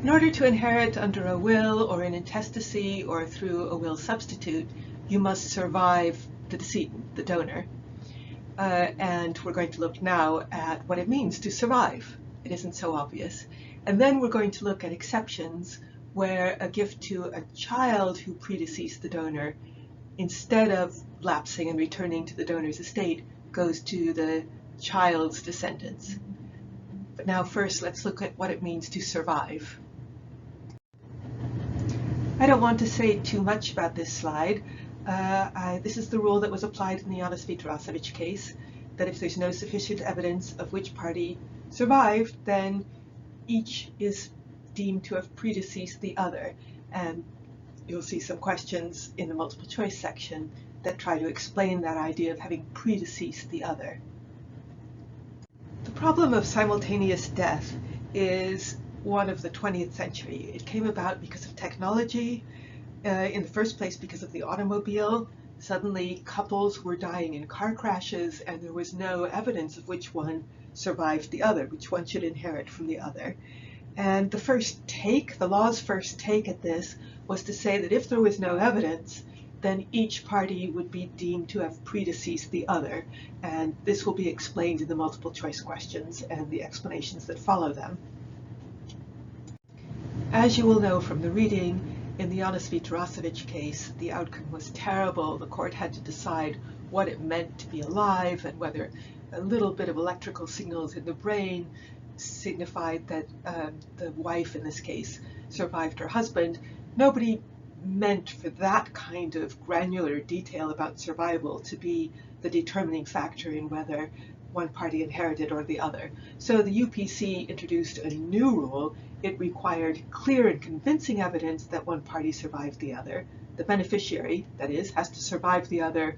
In order to inherit under a will or in intestacy or through a will substitute, you must survive the decedent, the donor. And we're going to look now at what it means to survive. It isn't so obvious. And then we're going to look at exceptions where a gift to a child who predeceased the donor, instead of lapsing and returning to the donor's estate, goes to the child's descendants. But now first, let's look at what it means to survive. I don't want to say too much about this slide. This is the rule that was applied in the W&T Class case, that if there's no sufficient evidence of which party survived, then each is deemed to have predeceased the other. And you'll see some questions in the multiple choice section that try to explain that idea of having predeceased the other. The problem of simultaneous death is one of the 20th century. It came about because of technology. In the first place, because of the automobile. Suddenly couples were dying in car crashes and there was no evidence of which one survived the other, which one should inherit from the other. And the law's first take at this was to say that if there was no evidence, then each party would be deemed to have predeceased the other. And this will be explained in the multiple choice questions and the explanations that follow them. As you will know from the reading, in the W&T Class case, the outcome was terrible. The court had to decide what it meant to be alive and whether a little bit of electrical signals in the brain signified that the wife, in this case, survived her husband. Nobody meant for that kind of granular detail about survival to be the determining factor in whether one party inherited or the other. So the UPC introduced a new rule. It required clear and convincing evidence that one party survived the other. The beneficiary, that is, has to survive the other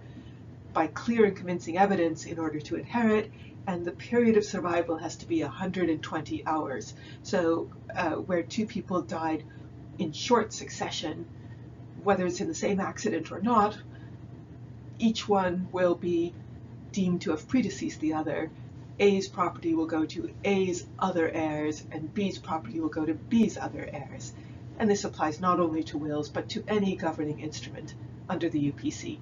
by clear and convincing evidence in order to inherit, and the period of survival has to be 120 hours. So where two people died in short succession, whether it's in the same accident or not, each one will be deemed to have predeceased the other. A's property will go to A's other heirs, and B's property will go to B's other heirs. And this applies not only to wills, but to any governing instrument under the UPC.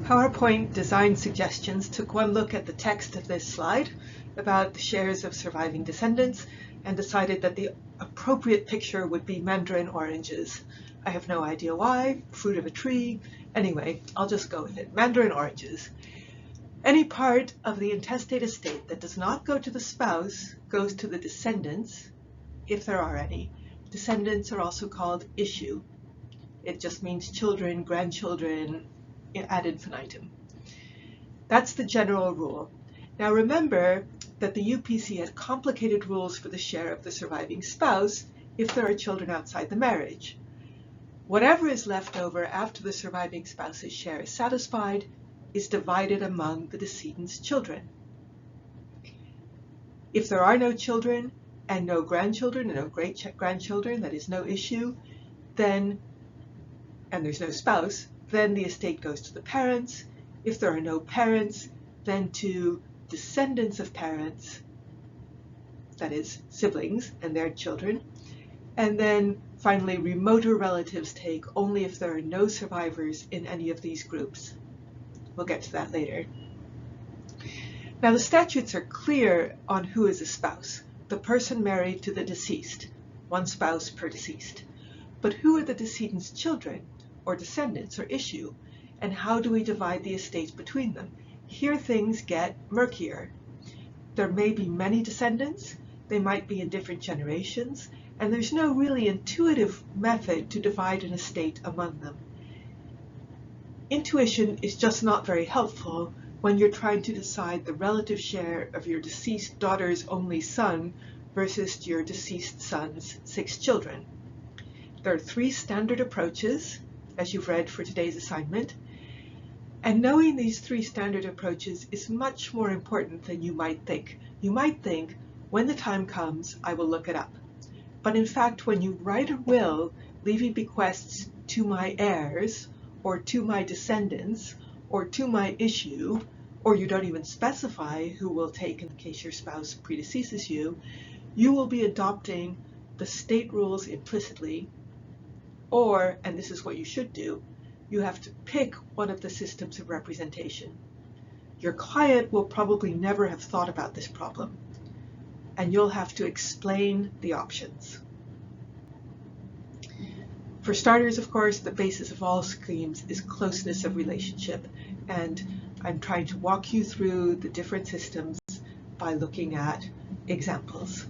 PowerPoint design suggestions took one look at the text of this slide about the shares of surviving descendants and decided that the appropriate picture would be mandarin oranges. I have no idea why, fruit of a tree. Anyway, I'll just go with it. Mandarin oranges. Any part of the intestate estate that does not go to the spouse goes to the descendants, if there are any. Descendants are also called issue. It just means children, grandchildren, ad infinitum. That's the general rule. Now remember that the UPC had complicated rules for the share of the surviving spouse if there are children outside the marriage. Whatever is left over after the surviving spouse's share is satisfied is divided among the decedent's children. If there are no children and no grandchildren and no great-grandchildren, that is no issue, then, and there's no spouse, then the estate goes to the parents. If there are no parents, then to descendants of parents, that is siblings and their children. And then finally, remoter relatives take only if there are no survivors in any of these groups. We'll get to that later. Now the statutes are clear on who is a spouse. The person married to the deceased, one spouse per deceased. But who are the decedent's children, or descendants, or issue, and how do we divide the estate between them? Here things get murkier. There may be many descendants, they might be in different generations, and there's no really intuitive method to divide an estate among them. Intuition is just not very helpful when you're trying to decide the relative share of your deceased daughter's only son versus your deceased son's 6 children. There are 3 standard approaches, as you've read for today's assignment, and knowing these 3 standard approaches is much more important than you might think. You might think, when the time comes, I will look it up. But in fact, when you write a will leaving bequests to my heirs, or to my descendants, or to my issue, or you don't even specify who will take in case your spouse predeceases you, you will be adopting the state rules implicitly, or, and this is what you should do, you have to pick one of the systems of representation. Your client will probably never have thought about this problem, and you'll have to explain the options. For starters, of course, the basis of all schemes is closeness of relationship, and I'm trying to walk you through the different systems by looking at examples.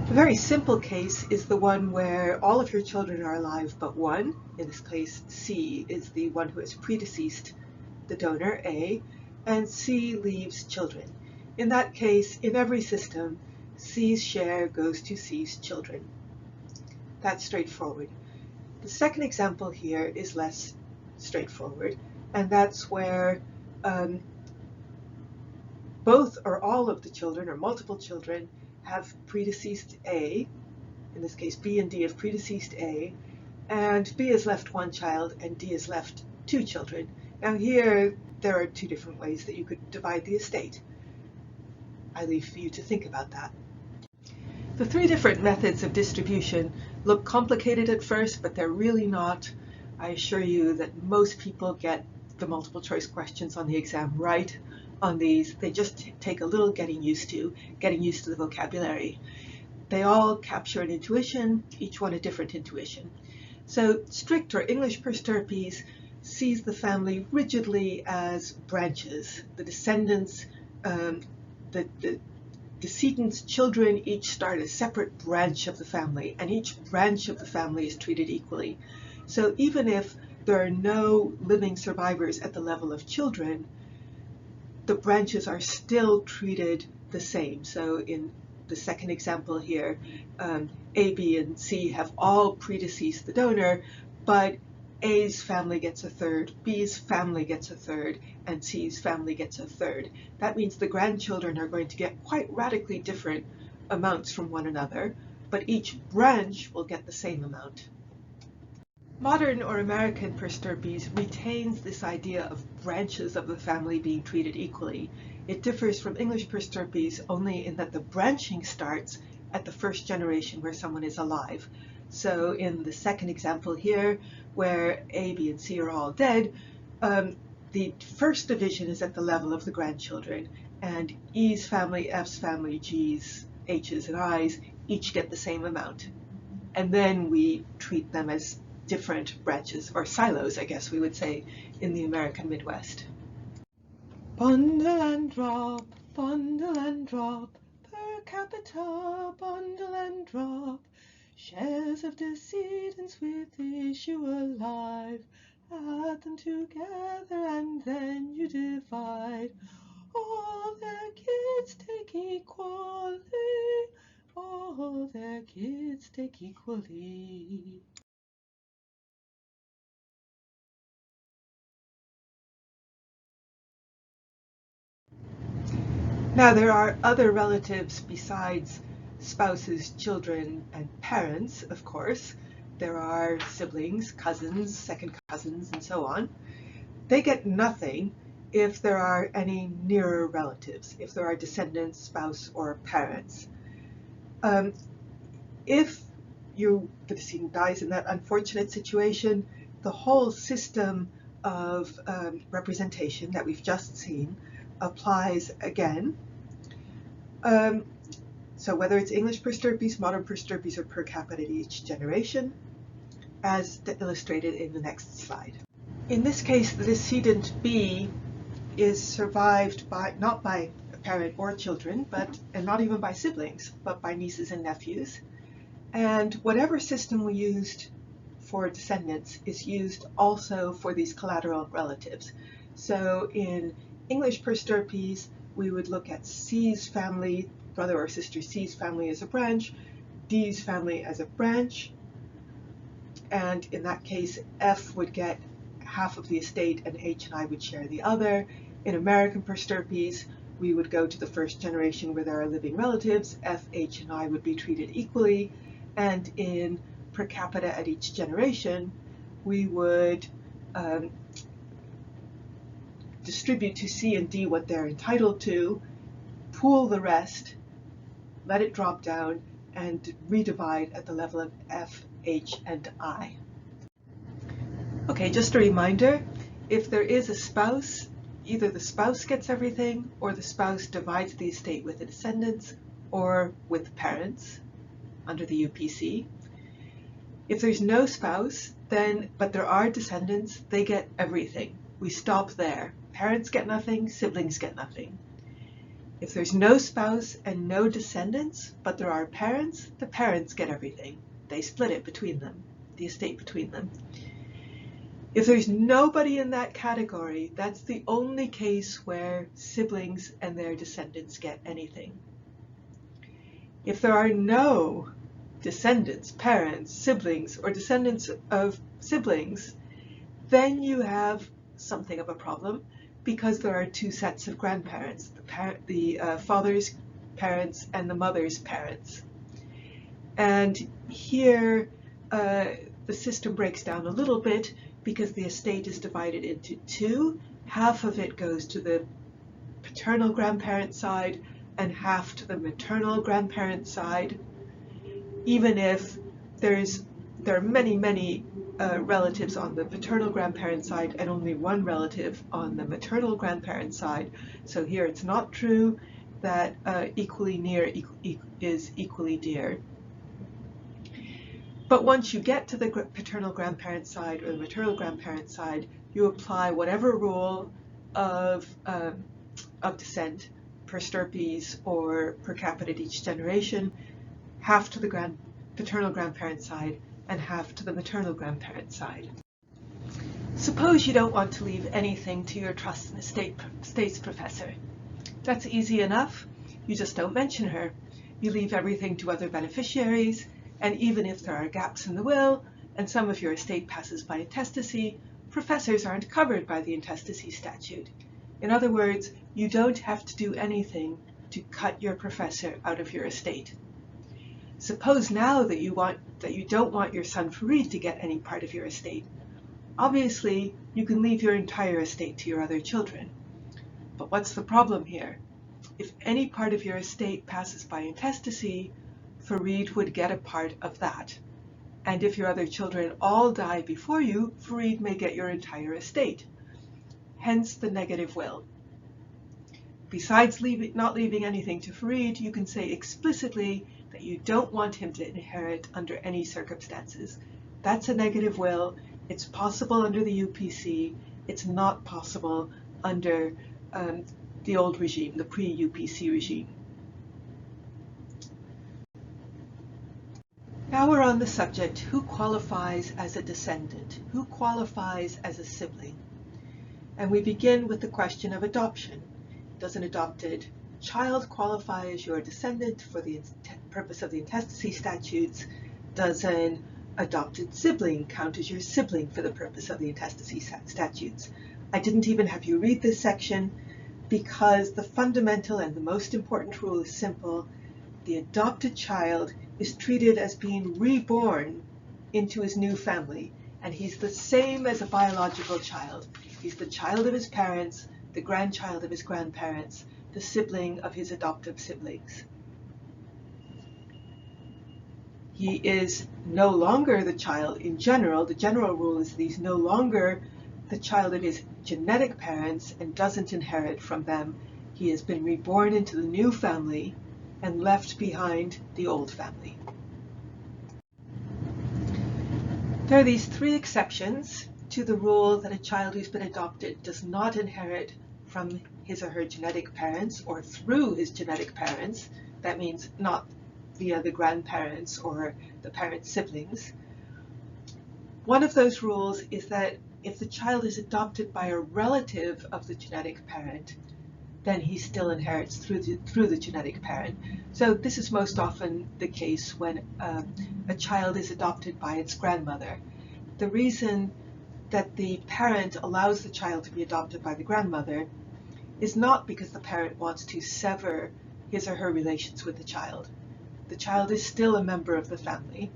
A very simple case is the one where all of your children are alive but one. In this case, C is the one who has predeceased the donor, A, and C leaves children. In that case, in every system, C's share goes to C's children. That's straightforward. The second example here is less straightforward, and that's where both or all of the children or multiple children have predeceased A. In this case, B and D have predeceased A, and B has left one child and D has left two children. Now here, there are two different ways that you could divide the estate. I leave for you to think about that. The three different methods of distribution look complicated at first, but they're really not. I assure you that most people get the multiple choice questions on the exam right on these. They just take a little getting used to the vocabulary. They all capture an intuition, each one a different intuition. So strict or English per stirpes sees the family rigidly as branches. The descendants, the decedent's children each start a separate branch of the family, and each branch of the family is treated equally. So even if there are no living survivors at the level of children, the branches are still treated the same. So in the second example here, A, B, and C have all predeceased the donor, but A's family gets a third, B's family gets a third, and C's family gets a third. That means the grandchildren are going to get quite radically different amounts from one another, but each branch will get the same amount. Modern or American per stirpes retains this idea of branches of the family being treated equally. It differs from English per stirpes only in that the branching starts at the first generation where someone is alive. So in the second example here, where A, B, and C are all dead, the first division is at the level of the grandchildren, and E's family, F's family, G's, H's, and I's each get the same amount. And then we treat them as different branches, or silos, I guess we would say, in the American Midwest. Bundle and drop, per capita, bundle and drop. Shares of decedents with issue alive, add them together and then you divide. All their kids take equally, all their kids take equally. Now there are other relatives besides spouses, children, and parents, of course. There are siblings, cousins, second cousins, and so on. They get nothing if there are any nearer relatives, if there are descendants, spouse, or parents. If the decedent dies in that unfortunate situation, the whole system of representation that we've just seen applies again. So whether it's English per stirpes, modern per stirpes, or per capita at each generation, as illustrated in the next slide. In this case, the decedent B is survived not by a parent or children, and not even by siblings, but by nieces and nephews. And whatever system we used for descendants is used also for these collateral relatives. So in English per stirpes, we would look at C's family, brother or sister C's family as a branch, D's family as a branch, and in that case, F would get half of the estate and H and I would share the other. In American per stirpes, we would go to the first generation where there are living relatives. F, H, and I would be treated equally. And in per capita at each generation, we would distribute to C and D what they're entitled to, pool the rest, let it drop down, and redivide at the level of F, H, and I. Okay, just a reminder, if there is a spouse, either the spouse gets everything or the spouse divides the estate with the descendants or with parents under the UPC. If there's no spouse, but there are descendants, they get everything. We stop there. Parents get nothing, siblings get nothing. If there's no spouse and no descendants, but there are parents, the parents get everything. They split it between them, the estate between them. If there's nobody in that category, that's the only case where siblings and their descendants get anything. If there are no descendants, parents, siblings, or descendants of siblings, then you have something of a problem because there are two sets of grandparents, the father's parents and the mother's parents. And here the system breaks down a little bit because the estate is divided into two. Half of it goes to the paternal grandparent side and half to the maternal grandparent side, even if there are many relatives on the paternal grandparent side and only one relative on the maternal grandparent side. So here it's not true that equally near is equally dear. But once you get to the paternal grandparent side or the maternal grandparent side, you apply whatever rule of descent, per stirpes or per capita at each generation, half to the paternal grandparent side and half to the maternal grandparent side. Suppose you don't want to leave anything to your trust and estates professor. That's easy enough. You just don't mention her. You leave everything to other beneficiaries, and even if there are gaps in the will and some of your estate passes by intestacy, professors aren't covered by the intestacy statute. In other words, you don't have to do anything to cut your professor out of your estate. Suppose now that you don't want your son Farid to get any part of your estate. Obviously, you can leave your entire estate to your other children. But what's the problem here? If any part of your estate passes by intestacy, Farid would get a part of that. And if your other children all die before you, Farid may get your entire estate. Hence the negative will. Besides not leaving anything to Farid, you can say explicitly that you don't want him to inherit under any circumstances. That's a negative will. It's possible under the UPC. It's not possible under the old regime, the pre-UPC regime. Now we're on the subject, who qualifies as a descendant? Who qualifies as a sibling? And we begin with the question of adoption. Does an adopted child qualify as your descendant for the purpose of the intestacy statutes? Does an adopted sibling count as your sibling for the purpose of the intestacy statutes? I didn't even have you read this section because the fundamental and the most important rule is simple. The adopted child is treated as being reborn into his new family, and he's the same as a biological child. He's the child of his parents, the grandchild of his grandparents, the sibling of his adoptive siblings. He is no longer the child in general. The general rule is that he's no longer the child of his genetic parents and doesn't inherit from them. He has been reborn into the new family and left behind the old family. There are these three exceptions to the rule that a child who's been adopted does not inherit from his or her genetic parents or through his genetic parents. That means not via the grandparents or the parent's siblings. One of those rules is that if the child is adopted by a relative of the genetic parent, then he still inherits through the genetic parent. So this is most often the case when a child is adopted by its grandmother. The reason that the parent allows the child to be adopted by the grandmother is not because the parent wants to sever his or her relations with the child. The child is still a member of the family.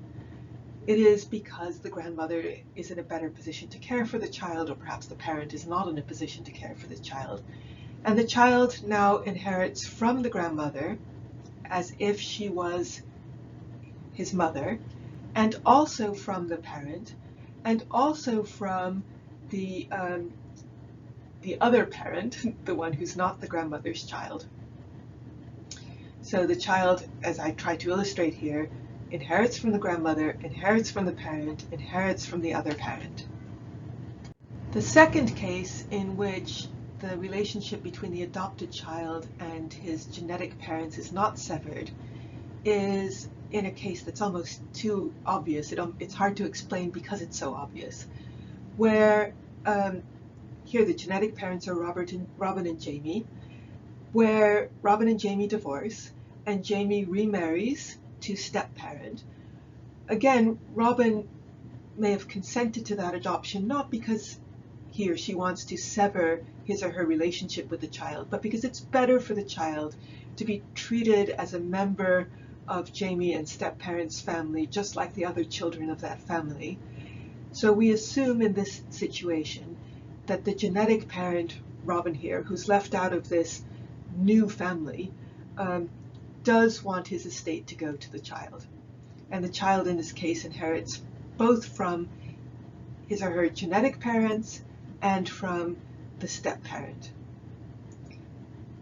It is because the grandmother is in a better position to care for the child, or perhaps the parent is not in a position to care for the child. And the child now inherits from the grandmother as if she was his mother, and also from the parent, and also from the other parent, the one who's not the grandmother's child. So the child, as I try to illustrate here, inherits from the grandmother, inherits from the parent, inherits from the other parent. The second case in which the relationship between the adopted child and his genetic parents is not severed is in a case that's almost too obvious. It's hard to explain because it's so obvious, where here the genetic parents are Robin and Jamie, where Robin and Jamie divorce and Jamie remarries to step-parent. Again, Robin may have consented to that adoption not because he or she wants to sever his or her relationship with the child, but because it's better for the child to be treated as a member of Jamie and step-parent's family, just like the other children of that family. So we assume in this situation that the genetic parent, Robin here, who's left out of this new family, does want his estate to go to the child. And the child in this case inherits both from his or her genetic parents and from the step-parent.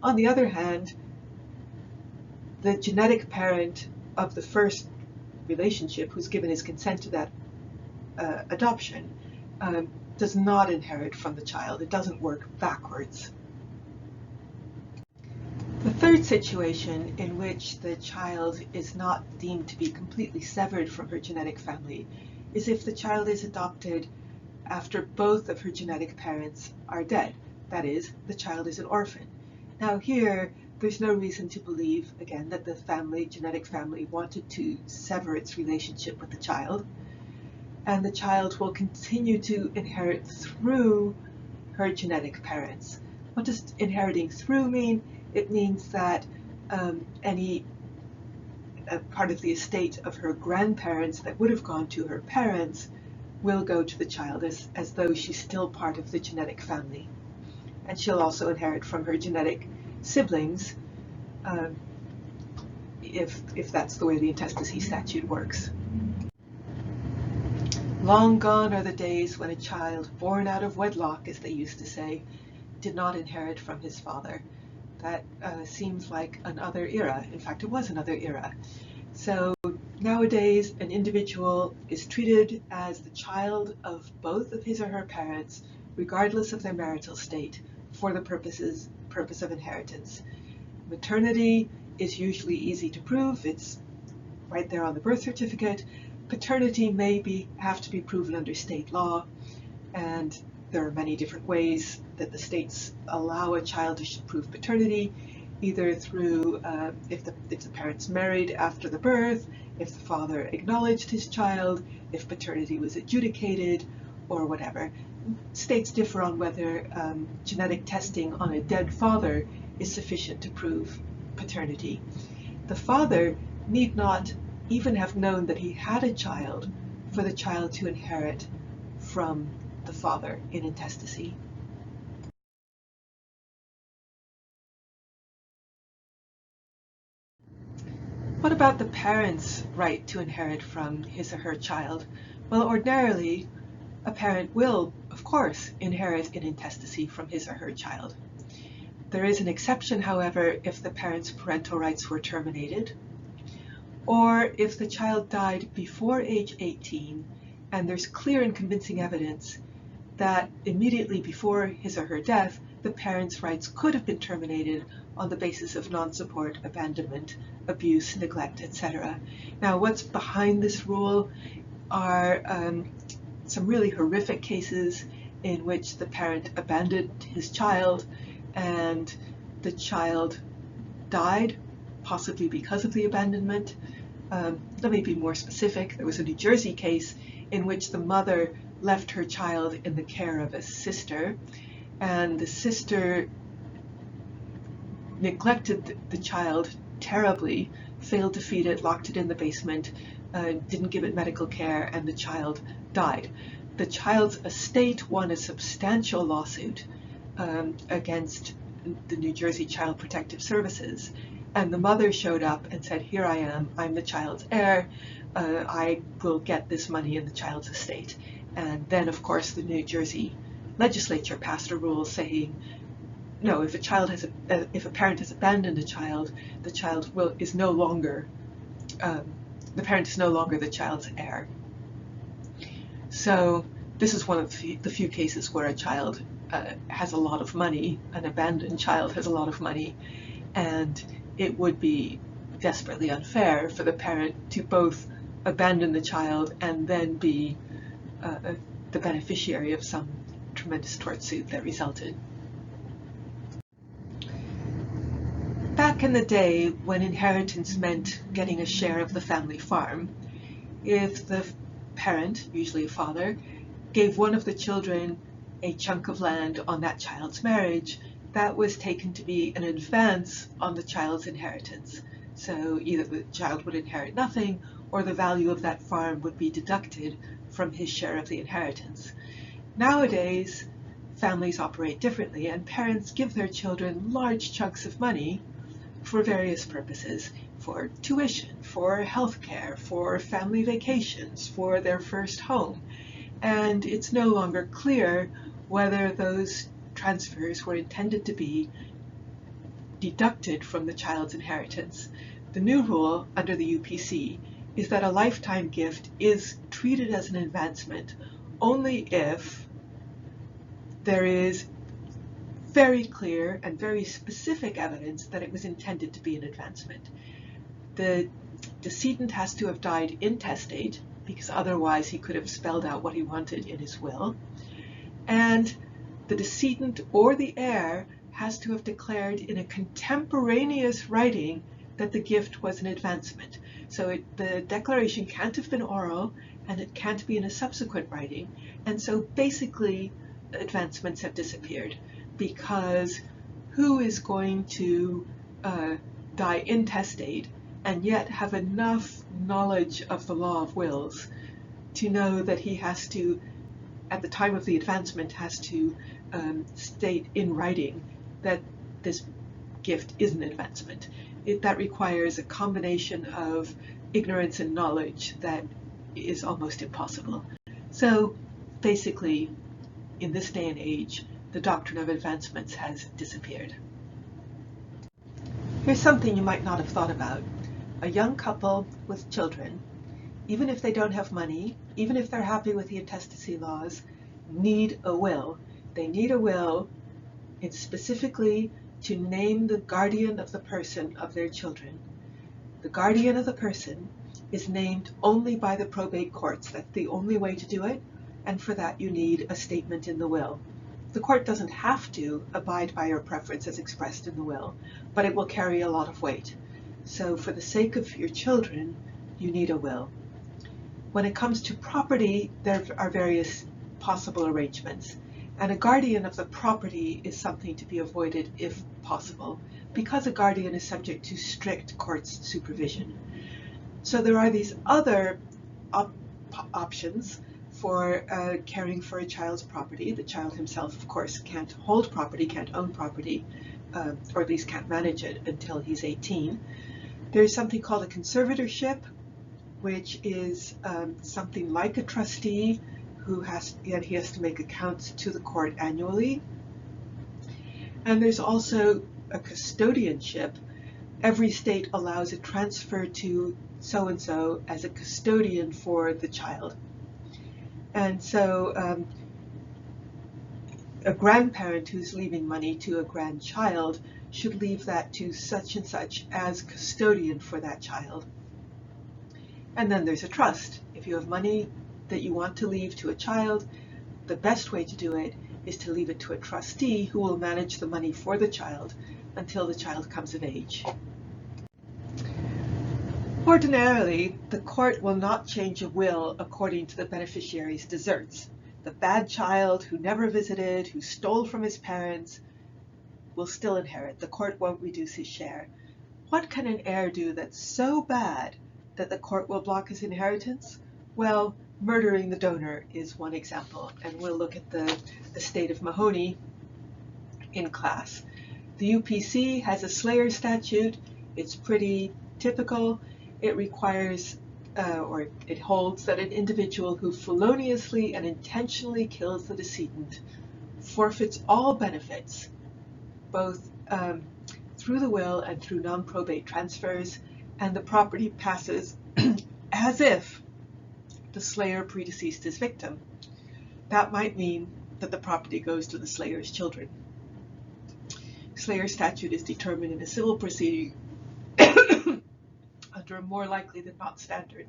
On the other hand, the genetic parent of the first relationship, who's given his consent to that adoption, does not inherit from the child. It doesn't work backwards. The third situation in which the child is not deemed to be completely severed from her genetic family is if the child is adopted after both of her genetic parents are dead. That is, the child is an orphan. Now here, there's no reason to believe, again, that the genetic family wanted to sever its relationship with the child, and the child will continue to inherit through her genetic parents. What does inheriting through mean? It means that any part of the estate of her grandparents that would have gone to her parents will go to the child as though she's still part of the genetic family. And she'll also inherit from her genetic siblings if that's the way the intestacy statute works. Long gone are the days when a child born out of wedlock, as they used to say, did not inherit from his father. That seems like another era. In fact, it was another era. So nowadays, an individual is treated as the child of both of his or her parents, regardless of their marital state, for the purpose of inheritance. Maternity is usually easy to prove. It's right there on the birth certificate. Paternity may have to be proven under state law, and there are many different ways that the states allow a child to prove paternity, either through if the parents married after the birth, if the father acknowledged his child, if paternity was adjudicated, or whatever. States differ on whether genetic testing on a dead father is sufficient to prove paternity. The father need not even have known that he had a child for the child to inherit from the father in intestacy. What about the parent's right to inherit from his or her child? Well, ordinarily, a parent will, of course, inherit in intestacy from his or her child. There is an exception, however, if the parent's parental rights were terminated, or if the child died before age 18 and there's clear and convincing evidence that immediately before his or her death, the parent's rights could have been terminated on the basis of non-support, abandonment, abuse, neglect, etc. Now, what's behind this rule are some really horrific cases in which the parent abandoned his child and the child died, possibly because of the abandonment. Let me be more specific. There was a New Jersey case in which the mother left her child in the care of a sister, and the sister neglected the child terribly, failed to feed it, locked it in the basement, didn't give it medical care, and the child died. The child's estate won a substantial lawsuit against the New Jersey Child Protective Services, and the mother showed up and said, "Here I am, I'm the child's heir, I will get this money in the child's estate." And then, of course, the New Jersey legislature passed a rule saying, no, if a parent has abandoned a child, the parent is no longer the child's heir. So this is one of the few cases where a child has a lot of money, an abandoned child has a lot of money, and it would be desperately unfair for the parent to both abandon the child and then be the beneficiary of some tremendous tort suit that resulted. Back in the day, when inheritance meant getting a share of the family farm, if the parent, usually a father, gave one of the children a chunk of land on that child's marriage, that was taken to be an advance on the child's inheritance. So either the child would inherit nothing, or the value of that farm would be deducted from his share of the inheritance. Nowadays, families operate differently, and parents give their children large chunks of money for various purposes, for tuition, for healthcare, for family vacations, for their first home. And it's no longer clear whether those transfers were intended to be deducted from the child's inheritance. The new rule under the UPC is that a lifetime gift is treated as an advancement only if there is very clear and very specific evidence that it was intended to be an advancement. The decedent has to have died intestate, because otherwise he could have spelled out what he wanted in his will, and the decedent or the heir has to have declared in a contemporaneous writing that the gift was an advancement. So the declaration can't have been oral, and it can't be in a subsequent writing, and so basically advancements have disappeared, because who is going to die intestate and yet have enough knowledge of the law of wills to know that he has to, at the time of the advancement, has to state in writing that this gift is an advancement? That requires a combination of ignorance and knowledge that is almost impossible. So basically, in this day and age, the doctrine of advancements has disappeared. Here's something you might not have thought about. A young couple with children, even if they don't have money, even if they're happy with the intestacy laws, need a will. They need a will specifically to name the guardian of the person of their children. The guardian of the person is named only by the probate courts. That's the only way to do it, and for that you need a statement in the will. The court doesn't have to abide by your preference as expressed in the will, but it will carry a lot of weight. So for the sake of your children, you need a will. When it comes to property, there are various possible arrangements, and a guardian of the property is something to be avoided if possible, because a guardian is subject to strict court supervision. So there are these other options for caring for a child's property. The child himself, of course, can't hold property, can't own property, or at least can't manage it until he's 18. There's something called a conservatorship, which is something like a trustee who has to make accounts to the court annually. And there's also a custodianship. Every state allows a transfer to so-and-so as a custodian for the child. And so a grandparent who's leaving money to a grandchild should leave that to such and such as custodian for that child. And then there's a trust. If you have money that you want to leave to a child, the best way to do it is to leave it to a trustee who will manage the money for the child until the child comes of age. Ordinarily, the court will not change a will according to the beneficiary's deserts. The bad child who never visited, who stole from his parents, will still inherit. The court won't reduce his share. What can an heir do that's so bad that the court will block his inheritance? Well, murdering the donor is one example, and we'll look at the estate of Mahoney in class. The UPC has a slayer statute, It's pretty typical. It requires or it holds that an individual who feloniously and intentionally kills the decedent forfeits all benefits, both through the will and through non-probate transfers, and the property passes as if the slayer predeceased his victim. That might mean that the property goes to the slayer's children. Slayer statute is determined in a civil proceeding under a more likely than not standard.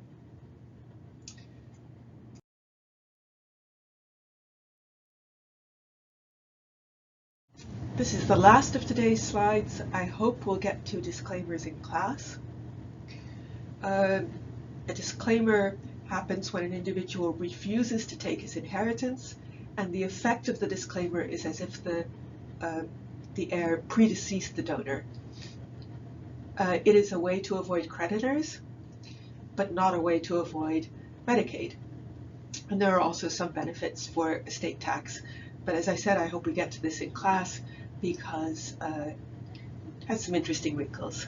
This is the last of today's slides. I hope we'll get to disclaimers in class. A disclaimer happens when an individual refuses to take his inheritance, and the effect of the disclaimer is as if the heir predeceased the donor. It is a way to avoid creditors, but not a way to avoid Medicaid. And there are also some benefits for estate tax. But as I said, I hope we get to this in class because it has some interesting wrinkles.